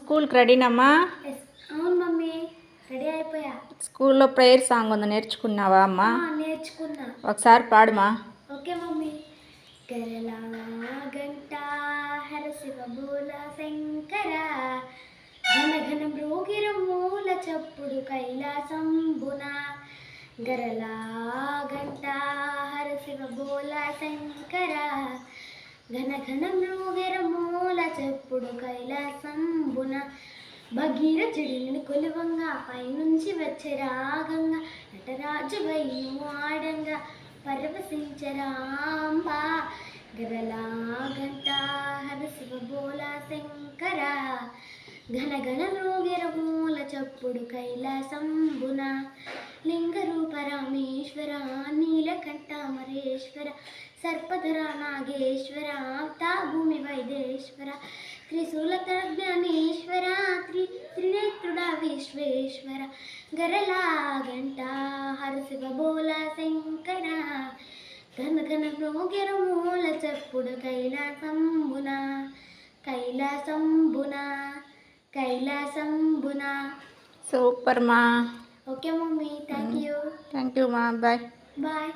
స్కూల్కి రెడీనమ్మా? అవును mummy, ready అయిపోయా. స్కూల్లో ప్రేయర్ సాంగ్ ఉంది, నేర్చుకున్నావా అమ్మా? నేర్చుకున్నా. ఒకసారి పాడుమా. Okay mummy. గరలా గంట హరశివ బోల శంకర, ఘన ఘన మృగిర మూల చప్పుడు కైలాసంబున. గరలా గంట హరశివ బోల శంకర, ఘన ఘన మృగిర మూల చప్పుడు కైలాసంబున. భగీరథుడిని కొలువంగా పైనుంచి వచ్చే రాగంగా, నటరాజు వైను ఆడంగా పరవశించరాంబా. గరలా గంట హరశివ బోల శంకర, ఘన ఘన మృగిర మూల చప్పుడు కైలాసంబున. లింగ రూప రామేశ్వర, నీలకంఠ మరేశ్వర, సర్పధర నాగేశ్వర, తా భూమి వైదేశ్వర, త్రిశూలత జ్ఞానేశ్వర, త్రినేత్రుడా విశ్వేశ్వర. గరలా గంట హరశివ బోల శంకర, ఘన ఘన మృగిర మూల చప్పుడు కైలాసంబున. కైలాసంబున కైలాసంబున. సూపర్ మా. Okay mummy, thank you. Thank you మా. Bye bye.